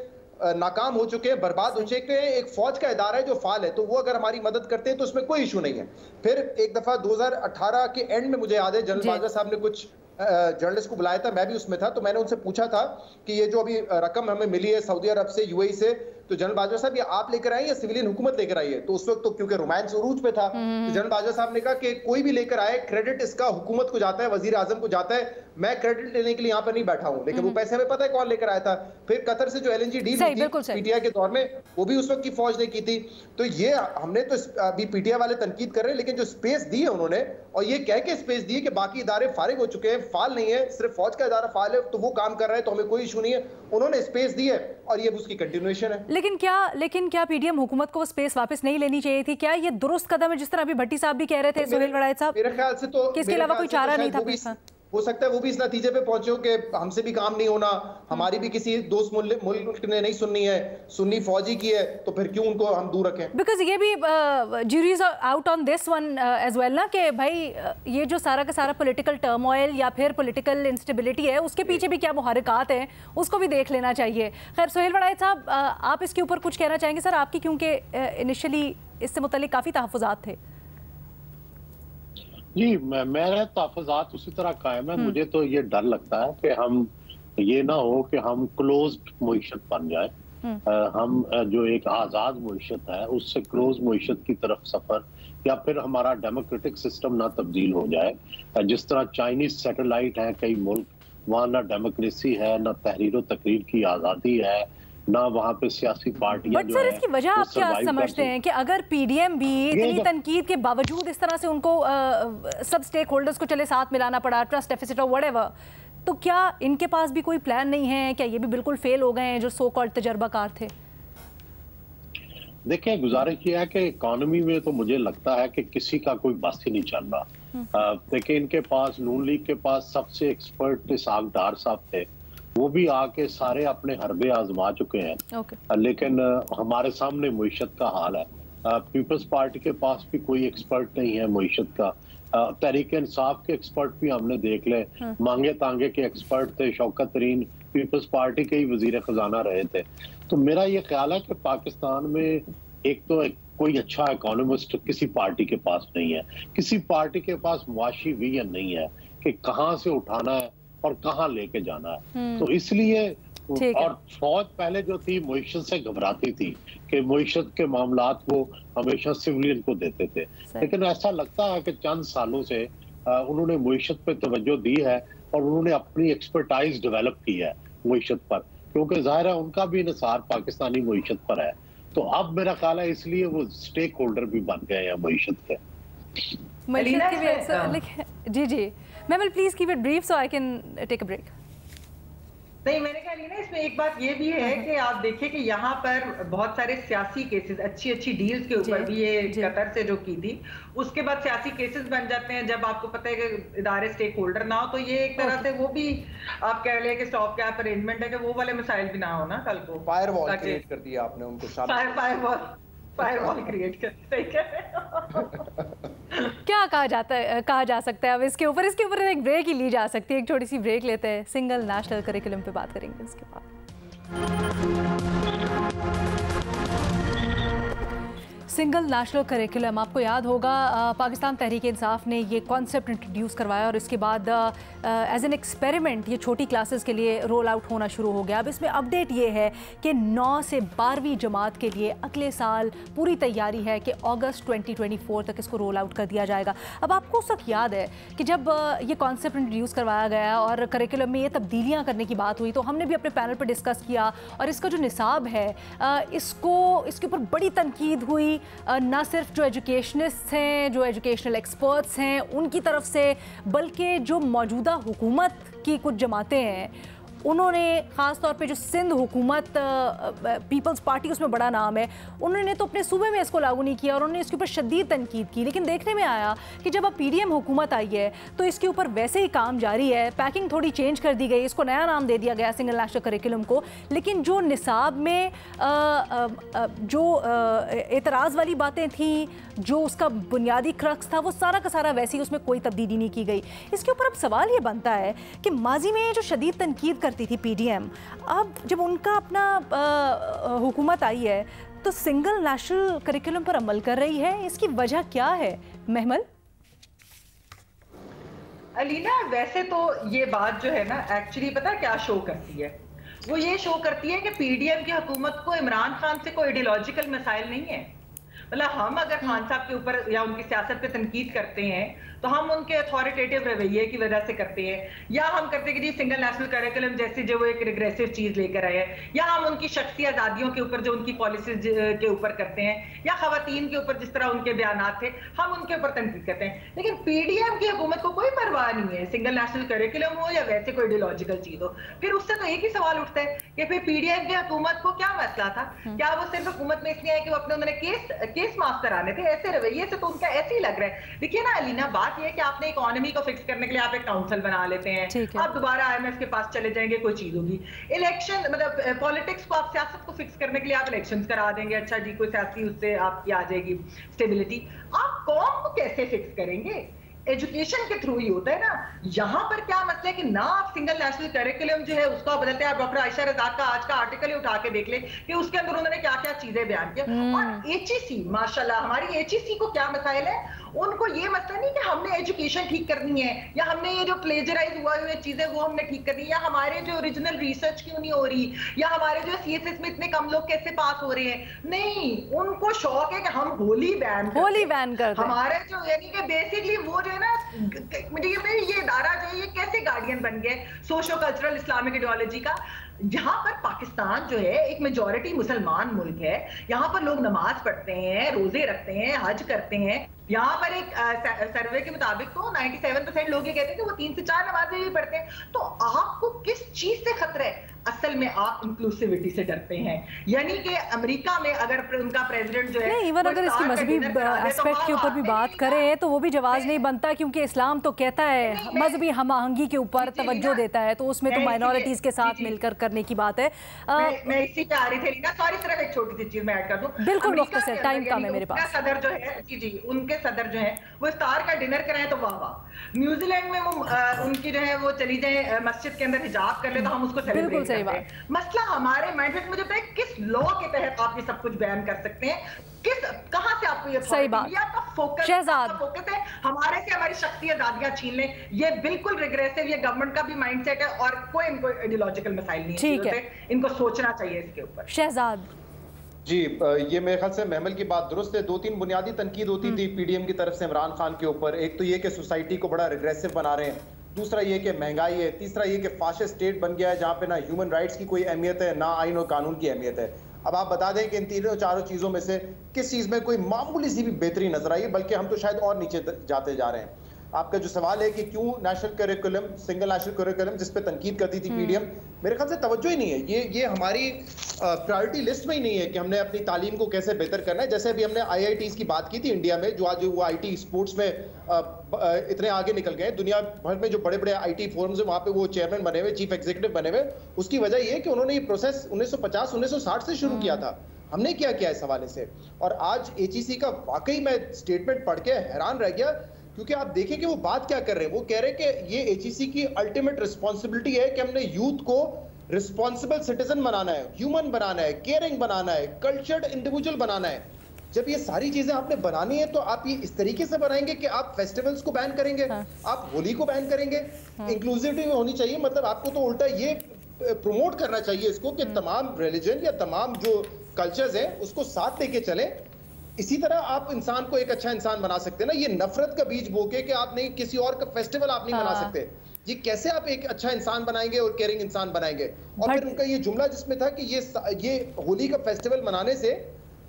नाकाम हो चुके हैं, बर्बाद हो चुके हैं, एक फौज का इदारा है जो फाल है, तो वो अगर हमारी मदद करते हैं तो उसमें कोई इशू नहीं है। फिर एक दफा 2018 के एंड में मुझे याद है जनरल बाजवा साहब ने कुछ जर्नलिस्ट को बुलाया था, मैं भी उसमें था, तो मैंने उनसे पूछा था कि ये जो अभी रकम हमें मिली है सऊदी अरब से, यूएई से, तो जनरल बाजवा साहब ये आप लेकर आए या सिविलियन हुकूमत लेकर आई है? तो उस वक्त तो क्योंकि रोमांस उरूज पे था, तो जनरल बाजवा साहब ने कहा कि कोई भी लेकर आए, क्रेडिट इसका हुकूमत को जाता है, वजीर आजम को जाता है, मैं क्रेडिट लेने के लिए यहाँ पर नहीं बैठा हूँ। लेकिन वो पैसे हमें पता है कौन लेकर आया था। फिर कतर से जो एलएनजी डील हुई थी पीटीआई के दौर में, वो भी उस वक्त की फौज ने की थी। तो ये हमने तो अभी पीटीआई वाले तनकीद कर रहे हैं, लेकिन जो स्पेस दी है उन्होंने, और ये कह के स्पेस दी है कि बाकी इदारे फारिग हो चुके हैं, फाल नहीं है, सिर्फ फौज का इदारा फाल है, तो वो काम कर रहा है, तो हमें कोई इशू नहीं है। उन्होंने स्पेस दी है और ये उसकी कंटिन्यूएशन है। लेकिन क्या पीडीएम हुकूमत को वो स्पेस वापस नहीं लेनी चाहिए थी? क्या ये दुरुस्त कदम है, जिस तरह अभी भट्टी साहब भी कह रहे थे, सोहेल वड़ायत साहब? मेरे ख्याल से तो इसके अलावा कोई चारा नहीं था। हो सकता है वो भी इस नतीजे पे पहुंचे हो कि हमसे भी काम नहीं होना, हमारी भी किसी दोस्त मुल्क ने नहीं सुननी है, सुन्नी फौजी की है, तो फिर क्यों उनको हम दूर रखें? बिकॉज ये भी jury's out on this one as well ना, कि भाई ये जो सारा का सारा पॉलिटिकल टर्मोइल या फिर पॉलिटिकल इंस्टेबिलिटी है, उसके पीछे भी क्या मुहर्रिकात हैं, उसको भी देख लेना चाहिए। खैर सोहेल वड़ायत साहब, आप इसके ऊपर कुछ कहना चाहेंगे सर आपकी, क्योंकि इनिशियली इससे मुतल्लिक काफ़ी तहफ़्फ़ुज़ात थे। जी, मेरे तहफ़्फ़ुज़ात उसी तरह कायम है। मुझे तो ये डर लगता है कि हम ये ना हो कि हम क्लोज्ड मईशत बन जाए, हम जो एक आज़ाद मईशत है उससे क्लोज मईशत की तरफ सफ़र, या फिर हमारा डेमोक्रेटिक सिस्टम ना तब्दील हो जाए। जिस तरह चाइनीज सैटेलाइट हैं कई मुल्क, वहाँ ना डेमोक्रेसी है, ना तहरीर व तकरीर की आज़ादी है, ना वहाँ पे सियासी पार्टियां जो सर इसकी वजह आप क्या समझते हैं कि अगर पीडीएम भी इतनी तनकीद के बावजूद इस तरह से उनको सब स्टेक होल्डर्स को चले साथ मिलाना पड़ा, ट्रस्ट डेफिसिट और व्हाटएवर, तो क्या इनके पास भी कोई प्लान नहीं है? क्या ये भी बिल्कुल फेल हो गए हैं जो सो कॉल्ड तजर्बाकार थे? देखिए, गुजारिश ये है कि इकोनॉमी में तो मुझे लगता है कि किसी का कोई बस ही नहीं चल रहा। देखिए, इनके पास नून लीग के पास सबसे एक्सपर्ट इसहाक डार साहब थे, वो भी आके सारे अपने हरबे आजमा चुके हैं। लेकिन हमारे सामने मईशत का हाल है। पीपल्स पार्टी के पास भी कोई एक्सपर्ट नहीं है मईशत का। तहरीक इंसाफ के एक्सपर्ट भी हमने देख ले, मांगे तांगे के एक्सपर्ट थे, शौकत तरीन पीपल्स पार्टी के ही वजीर खजाना रहे थे। तो मेरा ये ख्याल है कि पाकिस्तान में एक तो कोई अच्छा इकोनॉमिस्ट किसी पार्टी के पास नहीं है, किसी पार्टी के पास मुआशी विजन नहीं है कि कहाँ से उठाना है और कहाँ लेके जाना है। तो इसलिए और फौज पहले जो थी मईशत से घबराती थी कि मईशत के मामलात वो हमेशा सिविलियन को देते थे, लेकिन ऐसा लगता है कि चंद सालों से उन्होंने मईशत पे तवज्जो दी है और उन्होंने अपनी एक्सपर्टाइज डेवलप की है मईशत पर, क्योंकि जाहिर है उनका भी निसार पाकिस्तानी मईशत पर है। तो अब मेरा ख्याल है इसलिए वो स्टेक होल्डर भी बन गए हैं मईशत के। मईशत की भी जी ma'am please keep it brief so I can take a break. नहीं, मैंने कहा ना इसमें एक बात ये भी है कि आप देखिए कि यहाँ पर बहुत सारे सियासी केसेस, अच्छी अच्छी डील्स के ऊपर भी ये कतर से जो की थी, उसके बाद सियासी केसेस बन जाते हैं जब आपको पता है कि इदारे स्टेक होल्डर ना हो, तो ये एक तरह से वो भी आप कह ले कि स्टॉप कैप अरेंजमेंट है कि वो वाले मिसाइल भी ना हो ना कल को। फायरवॉल क्रिएट कर दिया आपने उनको, फायरवॉल क्रिएट कर क्या कहा जा सकता है अब इसके ऊपर एक ब्रेक ही ली जा सकती है। एक छोटी सी ब्रेक लेते हैं, सिंगल नेशनल करिकुलम पे बात करेंगे इसके बाद। सिंगल नेशनल करिकुलम, आपको याद होगा पाकिस्तान तहरीक इंसाफ ने ये कॉन्सेप्ट इंट्रोड्यूस करवाया और इसके बाद एज एन एक्सपेरिमेंट ये छोटी क्लासेस के लिए रोल आउट होना शुरू हो गया। अब इसमें अपडेट ये है कि 9 से 12वीं जमात के लिए अगले साल पूरी तैयारी है कि अगस्त 2024 तक इसको रोल आउट कर दिया जाएगा। अब आपको उस वक्त याद है कि जब ये कॉन्सेप्ट इंट्रोड्यूस करवाया गया और करिकुलम में ये तब्दीलियाँ करने की बात हुई तो हमने भी अपने पैनल पर डिस्कस किया और इसका जो निसाब है इसके ऊपर बड़ी तनकीद हुई, ना सिर्फ जो एजुकेशनिस्ट हैं, जो एजुकेशनल एक्सपर्ट्स हैं उनकी तरफ से, बल्कि जो मौजूदा हुकूमत की कुछ जमातें हैं उन्होंने ख़ास तौर पे जो सिंध हुकूमत पीपल्स पार्टी उसमें बड़ा नाम है, उन्होंने तो अपने सूबे में इसको लागू नहीं किया और उन्होंने इसके ऊपर शदीद तनकीद की। लेकिन देखने में आया कि जब अब पीडीएम हुकूमत आई है तो इसके ऊपर वैसे ही काम जारी है, पैकिंग थोड़ी चेंज कर दी गई, इसको नया नाम दे दिया गया सिंगल नेशनल करिकुलम को, लेकिन जो निसाब में जो एतराज़ वाली बातें थी, जो उसका बुनियादी क्रक्स था, वो सारा का सारा वैसे ही, उसमें कोई तब्दीली नहीं की गई। इसके ऊपर अब सवाल ये बनता है कि माजी में जो शदीद तनकीद करती थी पीडीएम, अब जब उनका अपना हुकूमत आई है तो सिंगल नेशनल करिकुलम पर अमल कर रही है, इसकी वजह क्या है महमल? अलीना, वैसे तो ये बात जो है ना एक्चुअली पता है क्या शो करती है, वो ये शो करती है कि पीडीएम की हुकूमत को इमरान खान से कोई आइडियोलॉजिकल मसाइल नहीं है। मतलब हम अगर खान साहब के ऊपर या उनकी सियासत पे तनकीद करते हैं तो हम उनके अथॉरिटेटिव रवैये की वजह से करते हैं, या हम करते हैं कि जी सिंगल नेशनल करिकुलम जैसी जो वो एक रिग्रेसिव चीज लेकर आए हैं, या हम उनकी शख्सी आजादियों के ऊपर जो उनकी पॉलिसीज के ऊपर करते हैं, या खवातीन के ऊपर जिस तरह उनके बयानात थे हम उनके ऊपर तनकीद करते हैं। लेकिन पीडीएम की हुकूमत को कोई परवाह नहीं है सिंगल नेशनल करिकुलम हो या वैसे कोई आइडियोलॉजिकल चीज हो। फिर उससे तो एक ही सवाल उठता है कि फिर पीडीएम की हुकूमत को क्या मसला था? क्या वो सिर्फ हुकूमत में इसलिए है कि वो अपने उन्होंने केस माफ कराने थे? ऐसे रवैये से तो उनका ऐसे ही लग रहा है। देखिए ना अलीना, बात यह है कि आपने इकोनॉमी को फिक्स करने के लिए आप एक काउंसिल बना लेते हैं, आप दोबारा आईएमएफ के पास चले जाएंगे, कोई चीज होगी। इलेक्शन मतलब पॉलिटिक्स को आप सियासत को फिक्स करने के लिए आप इलेक्शंस करा देंगे, अच्छा जी कोई सियासी उससे आपकी आ जाएगी स्टेबिलिटी। आप कौम को कैसे फिक्स करेंगे? एजुकेशन के थ्रू ही होता है ना। यहाँ पर क्या मसला है कि ना आप सिंगल नेशनल करिकुलम जो है उसको बदलते हैं। आप डॉक्टर आयशा रज़ाक का आज का आर्टिकल ही उठा के देख ले कि उसके अंदर उन्होंने क्या क्या चीजें बयान की। और एचईसी माशाल्लाह, हमारी एचईसी को क्या मसाइल है? उनको ये मसला नहीं कि हमने एजुकेशन ठीक करनी है या हमने ये जो प्लेजराइज हुए चीजें वो हमने ठीक करनी है, या हमारे जो ओरिजिनल रिसर्च क्यों नहीं हो रही, या हमारे जो सीएसएस में इतने कम लोग कैसे पास हो रहे हैं। नहीं, उनको शौक है कि हम होली बैन कर दें। हमारे जो यानी कि बेसिकली वो जो है ना, ये इदारा जो है ये कैसे गार्डियन बन गए सोशो कल्चरल इस्लामिक आइडियोलॉजी का। यहाँ पर पाकिस्तान जो है एक मेजॉरिटी मुसलमान मुल्क है, यहाँ पर लोग नमाज पढ़ते हैं, रोजे रखते हैं, हज करते हैं। यहाँ पर एक सर्वे के मुताबिक तो 97% लोग ये कहते हैं कि वो 3 से 4 नमाजें भी पढ़ते हैं। तो आपको किस चीज से खतरा है? असल में आप इंक्लूसिविटी से डरते हैं। यानी कि अमेरिका में अगर उनका प्रेसिडेंट जो है नहीं, इवन अगर इसकी मजहबी एस्पेक्ट के ऊपर भी बात करें तो वो भी जवाब नहीं बनता, क्योंकि इस्लाम तो कहता है मजहबी हमआहंगी के ऊपर तवज्जो देता है, तो उसमें तो माइनॉरिटीज के साथ मिलकर करने की बात है। मैं इसी पे आ रही थी ना, सॉरी सिर्फ एक छोटी सी चीज मैं ऐड कर दूं। बिल्कुल मुख्तसर, टाइम कम है मेरे पास। सदर जो है जी उनके सदर जो है वो इफ्तार का डिनर कराएं तो वाह वाह। न्यूजीलैंड में वो उनकी जो है वो चली जाए मस्जिद के अंदर हिजाब कर ले तो हम उसको सेलिब्रेट करते हैं। मसला हमारे माइंडसेट मुझे पता है किस लॉ के तहत आप ये सब कुछ बयान कर सकते हैं, कहां से आपको ये सही बात। आपका फोकस है हमारे से हमारी शख्सी आजादियां छीन लें। ये बिल्कुल रिग्रेसिव, ये गवर्नमेंट का भी माइंडसेट है और कोई इनको आइडियोलॉजिकल मसाइल नहीं है। इनको सोचना चाहिए इसके ऊपर। शहजाद जी, ये मेरे ख्याल से महमल की बात दुरुस्त है। 2-3 बुनियादी तनकीद होती थी पीडीएम की तरफ से इमरान खान के ऊपर। एक तो ये कि सोसाइटी को बड़ा रिग्रेसिव बना रहे हैं, दूसरा ये कि महंगाई है, तीसरा ये कि फाशिस्ट स्टेट बन गया है जहाँ पे ना ह्यूमन राइट्स की कोई अहमियत है, ना आइन और कानून की अहमियत है। अब आप बता दें कि इन तीनों चारों चीजों में से किस चीज में कोई मामूली सी भी बेहतरी नजर आई है, बल्कि हम तो शायद और नीचे जाते जा रहे हैं। आपका जो सवाल है कि क्यों national curriculum, single national curriculum जिस पे तनकीद करती थी पीडीएम, मेरे ख्याल से तवज्जो ही नहीं है, ये हमारी प्रायोरिटी लिस्ट में ही नहीं है कि हमने अपनी तालीम को कैसे बेहतर करना है। जैसे अभी हमने आईआईटीज की बात की थी इंडिया में, जो आज वो आईटी स्पोर्ट्स में इतने आगे निकल गए, दुनिया भर में जो बड़े बड़े आईटी फोरम्स है वहां पे वो चेयरमैन बने हुए, चीफ एग्जीक्यूटिव बने हुए। उसकी वजह ये है कि उन्होंने ये प्रोसेस 1950-1960 से शुरू किया था। हमने क्या किया इस हवाले से, और आज एचईसी का वाकई मैं स्टेटमेंट पढ़ के हैरान रह गया, क्योंकि आप देखें कि वो बात क्या कर रहे हैं। वो कह रहे हैं कि ये एचईसी की अल्टीमेट रिस्पॉन्सिबिलिटी है कि हमने यूथ को रिस्पॉन्सिबल सिटीजन बनाना है, ह्यूमन बनाना है, केयरिंग बनाना है, कल्चर्ड इंडिविजुअल बनाना है। जब ये सारी चीजें आपने बनानी है तो आप ये इस तरीके से बनाएंगे कि आप फेस्टिवल्स को बैन करेंगे, आप होली को बैन करेंगे, इंक्लूसिविटी होनी चाहिए। मतलब आपको तो उल्टा ये प्रमोट करना चाहिए इसको कि तमाम रिलीजन या तमाम जो कल्चर्स हैं उसको साथ लेके चलें। इसी तरह आप इंसान को एक अच्छा इंसान बना सकते हैं ना। ये नफरत का बीज बोके कि आप नहीं, किसी और का फेस्टिवल आप नहीं बना सकते, ये कैसे आप एक अच्छा इंसान बनाएंगे और केयरिंग इंसान बनाएंगे। और फिर उनका ये जुमला जिसमें था कि ये होली का फेस्टिवल मनाने से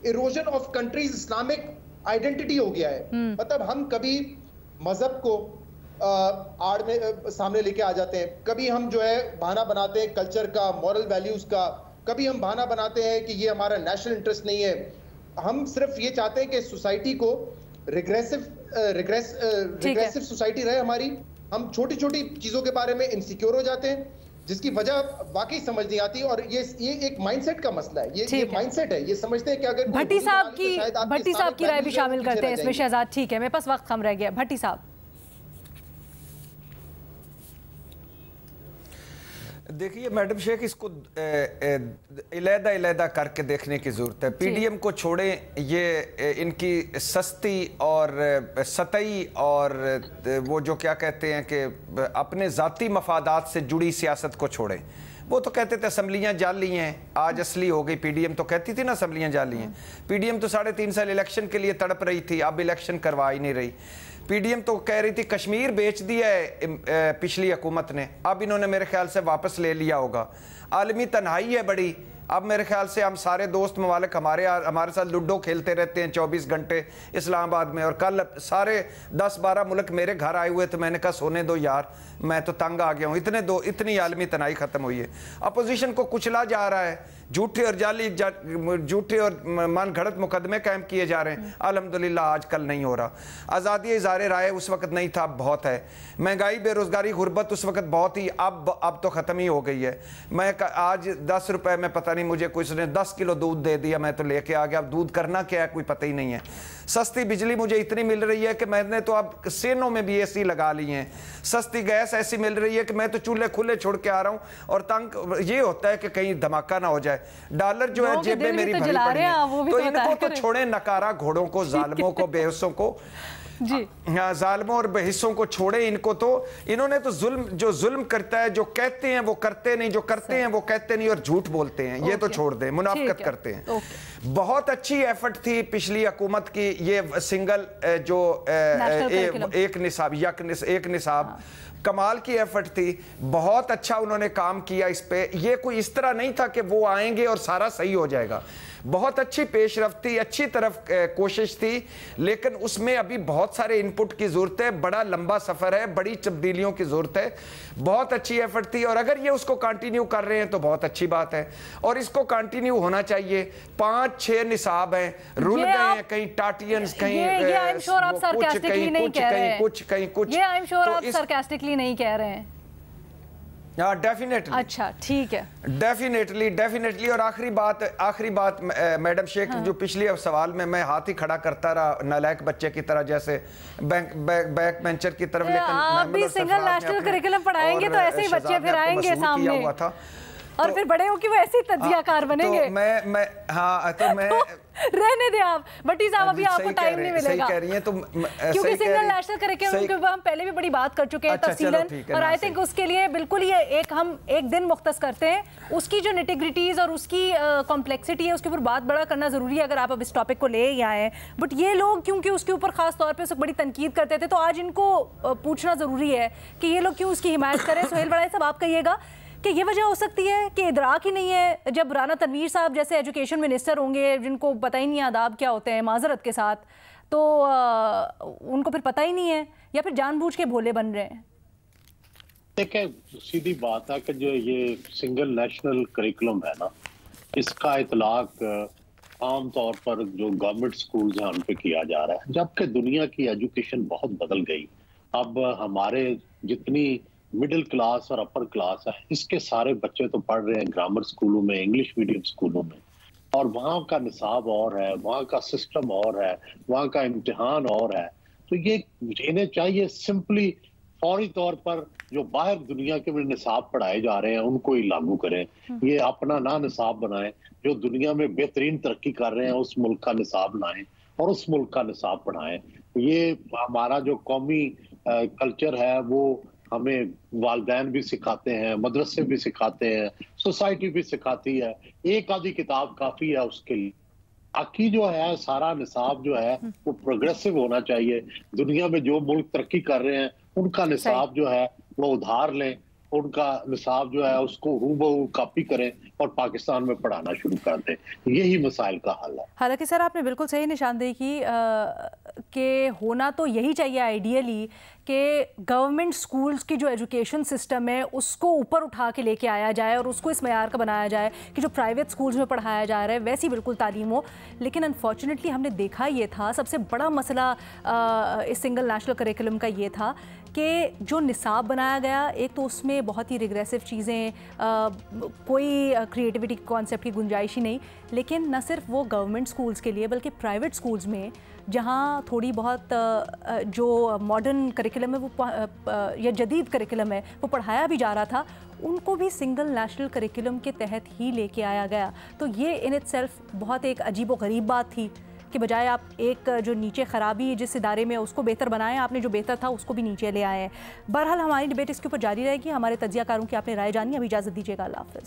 erosion of countries Islamic identity हो गया है। मतलब हम कभी मजहब को आड़ में सामने लेके आ जाते हैं, कभी हम जो है बहाना बनाते हैं कल्चर का, मॉरल वैल्यूज का, कभी हम बहाना बनाते हैं कि ये हमारा नेशनल इंटरेस्ट नहीं है। हम सिर्फ ये चाहते हैं कि सोसाइटी को रिग्रेसिव सोसाइटी रहे हमारी। हम छोटी छोटी चीजों के बारे में इनसिक्योर हो जाते हैं, जिसकी वजह वाकई समझ नहीं आती। और ये एक माइंडसेट का मसला है, ये माइंडसेट है। ये समझते हैं कि अगर भट्टी साहब की राय भी शामिल करते हैं इसमें। शहजाद, ठीक है, मेरे पास वक्त कम रह गया। भट्टी साहब, देखिए मैडम शेख, इसको इलेदा करके देखने की ज़रूरत है। पीडीएम को छोड़ें, ये इनकी सस्ती और सतही और वो जो क्या कहते हैं कि अपने ज़ाती मफादात से जुड़ी सियासत को छोड़ें। वो तो कहते थे असम्बलियाँ जाली हैं, आज असली हो गई। पीडीएम तो कहती थी ना असम्बलियाँ जाली हैं। पीडीएम तो 3.5 साल इलेक्शन के लिए तड़प रही थी, अब इलेक्शन करवा ही नहीं रही। पीडीएम तो कह रही थी कश्मीर बेच दिया है पिछली हुकूमत ने, अब इन्होंने मेरे ख्याल से वापस ले लिया होगा। आलमी तन्हाई है बड़ी, अब मेरे ख्याल से हम सारे दोस्त ममालिक हमारे साथ लूडो खेलते रहते हैं 24 घंटे इस्लामाबाद में। और कल सारे 10-12 मुल्क मेरे घर आए हुए थे, मैंने कहा सोने दो यार, मैं तो तंग आ गया हूँ। इतनी आलमी तनाई ख़त्म हुई है। अपोजिशन को कुचला जा रहा है, झूठे और मन घड़त मुकदमे कायम किए जा रहे हैं। अल्हम्दुलिल्लाह आजकल नहीं हो रहा। आज़ादी इज़हार राय उस वक्त नहीं था, अब बहुत है। महंगाई, बेरोज़गारी, गुर्बत उस वक्त बहुत ही, अब तो ख़त्म ही हो गई है। मैं आज 10 रुपए में, पता नहीं मुझे कुछ ने 10 किलो दूध दे दिया, मैं तो लेके आ गया। अब दूध करना क्या है कोई पता ही नहीं है। सस्ती बिजली मुझे इतनी मिल रही है कि मैंने तो अब सेनों में भी एसी लगा ली हैं। सस्ती गैस ऐसी मिल रही है कि मैं तो चूल्हे खुले छोड़ के आ रहा हूँ। और तंग ये होता है कि कहीं धमाका ना हो जाए। डॉलर जो है जेब में मेरी भरी पड़ी है। तो इनको तो छोड़े नकारा घोड़ों को, जालिमों को, बेहिस्सों को जी, हाँ, जालिमों और बेहिस्सों को छोड़े। इनको तो, इन्होंने तो जो जुल्म करता है, जो कहते हैं वो करते नहीं, जो करते हैं वो कहते नहीं और झूठ बोलते हैं, ये तो छोड़ दें, मुनाफिकत करते हैं। बहुत अच्छी एफर्ट थी पिछली हुकूमत की, ये सिंगल जो एक निसाब कमाल की एफर्ट थी। बहुत अच्छा उन्होंने काम किया इस पे। ये कोई इस तरह नहीं था कि वो आएंगे और सारा सही हो जाएगा। बहुत अच्छी पेशरफ्त थी, अच्छी तरफ कोशिश थी, लेकिन उसमें अभी बहुत सारे इनपुट की ज़रूरत है। बड़ा लंबा सफ़र है, बड़ी तब्दीलियों की ज़रूरत है। बहुत अच्छी एफर्ट थी और अगर ये उसको कंटिन्यू कर रहे हैं तो बहुत अच्छी बात है और इसको कंटिन्यू होना चाहिए। 5-6 निसाब हैं, रुल गए हैं, कहीं टाटियंस, कहीं कुछ। ये आई एम श्योर आप सरकास्टिकली नहीं कह रहे हैं। डेफिनेटली। अच्छा, ठीक है, डेफिनेटली। और आखिरी बात मैडम शेख, जो पिछले सवाल में मैं हाथ ही खड़ा करता रहा नालायक बच्चे की तरह, जैसे बैक बेंचर की तरफ, लेकिन आप भी सिंगल नेशनल करिकुलम पढ़ाएंगे तो ऐसे ही बच्चे फिर आएंगे सामने हुआ था और फिर बड़े हो कि वो ऐसे ही तज्जियाकार बनेंगे। तो मैं रहने दे आप भट्टी साहब, अभी आपको टाइम नहीं मिलेगा। सही कह रही हैं तो, क्योंकि सिंगल नेशनल करिकुलम के हम पहले भी बड़ी बात कर चुके हैं तफसीलन, और आई थिंक उसके लिए बिल्कुल ये हम एक दिन मुख्तस करते हैं। उसकी जो निटिग्रिटीज और उसकी कॉम्प्लेक्सिटी है उसके ऊपर बात बड़ा करना जरूरी है अगर आप अब इस टॉपिक को ले ही आए हैं। बट ये लोग क्योंकि उसके ऊपर खास तौर पर बड़ी तनकीद करते थे, तो आज इनको पूछना जरूरी है कि ये लोग क्यों उसकी हिमायत करें। सोहेल बड़ाई साहब, आप कहिएगा कि ये वजह हो सकती है कि इदराक ही नहीं है, जब राना तनवीर साहब जैसे एजुकेशन मिनिस्टर होंगे जिनको पता ही नहीं आदाब क्या होते हैं माजरत के साथ, तो उनको फिर पता ही नहीं है, या फिर जानबूझ के भोले बन रहे हैं? देखिए सीधी बात है कि जो ये सिंगल नेशनल करिकुलम है ना, इसका इतलाक आम तौर पर जो गवर्नमेंट स्कूल हैं उन पे किया जा रहा है, जबकि दुनिया की एजुकेशन बहुत बदल गई। अब हमारे जितनी मिडिल क्लास और अपर क्लास है, इसके सारे बच्चे तो पढ़ रहे हैं ग्रामर स्कूलों में, इंग्लिश मीडियम स्कूलों में, और वहाँ का निसाब और है, वहाँ का सिस्टम और है, वहाँ का इम्तिहान और है। तो ये इन्हें चाहिए सिंपली फौरी तौर पर जो बाहर दुनिया के में निसाब पढ़ाए जा रहे हैं उनको ही लागू करें। ये अपना ना निसाब बनाएं, जो दुनिया में बेहतरीन तरक्की कर रहे हैं उस मुल्क का निसाब लाएं और उस मुल्क का निसाब पढ़ाएं। ये हमारा जो कौमी कल्चर है वो हमें वालिदैन भी सिखाते हैं, मदरसे भी सिखाते हैं, सोसाइटी भी सिखाती है। एक आधी किताब काफी है उसके लिए। बाकी जो है सारा निसाब जो है वो प्रोग्रेसिव होना चाहिए। दुनिया में जो मुल्क तरक्की कर रहे हैं उनका निसाब जो है वो उधार लें, उनका निसाब जो है उसको हूबहू कॉपी करें और पाकिस्तान में पढ़ाना शुरू कर दें। यही मसाइल का हल है। हालांकि सर आपने बिल्कुल सही निशानदेही की कि होना तो यही चाहिए आइडियली कि गवर्नमेंट स्कूल्स की जो एजुकेशन सिस्टम है उसको ऊपर उठा के लेके आया जाए और उसको इस मयार का बनाया जाए कि जो प्राइवेट स्कूल्स में पढ़ाया जा रहा है वैसी बिल्कुल तालीम हो। लेकिन अनफॉर्चुनेटली हमने देखा ये था, सबसे बड़ा मसला इस सिंगल नेशनल करिकुलम का ये था कि जो निसाब बनाया गया, एक तो उसमें बहुत ही रिग्रेसिव चीज़ें, कोई क्रिएटिविटी कॉन्सेप्ट की गुंजाइश ही नहीं। लेकिन न सिर्फ वो गवर्नमेंट स्कूल्स के लिए बल्कि प्राइवेट स्कूल्स में जहाँ थोड़ी बहुत जो मॉडर्न करिकुलम है वो या जदीद करिकुलम है वो पढ़ाया भी जा रहा था, उनको भी सिंगल नेशनल करिकुलम के तहत ही लेके आया गया। तो ये इन इटसेल्फ बहुत एक अजीब व गरीब बात थी कि बजाय आप एक जो नीचे ख़राबी जिस इदारे में उसको बेहतर बनाएं, आपने जो बेहतर था उसको भी नीचे ले आए हैं। बहरहाल हमारी डिबेट इसके ऊपर जारी रहेगी। हमारे तज्जियाकारों की आपने राय जानी। अभी इजाज़त दीजिएगा। अल्लाह हाफ़िज़।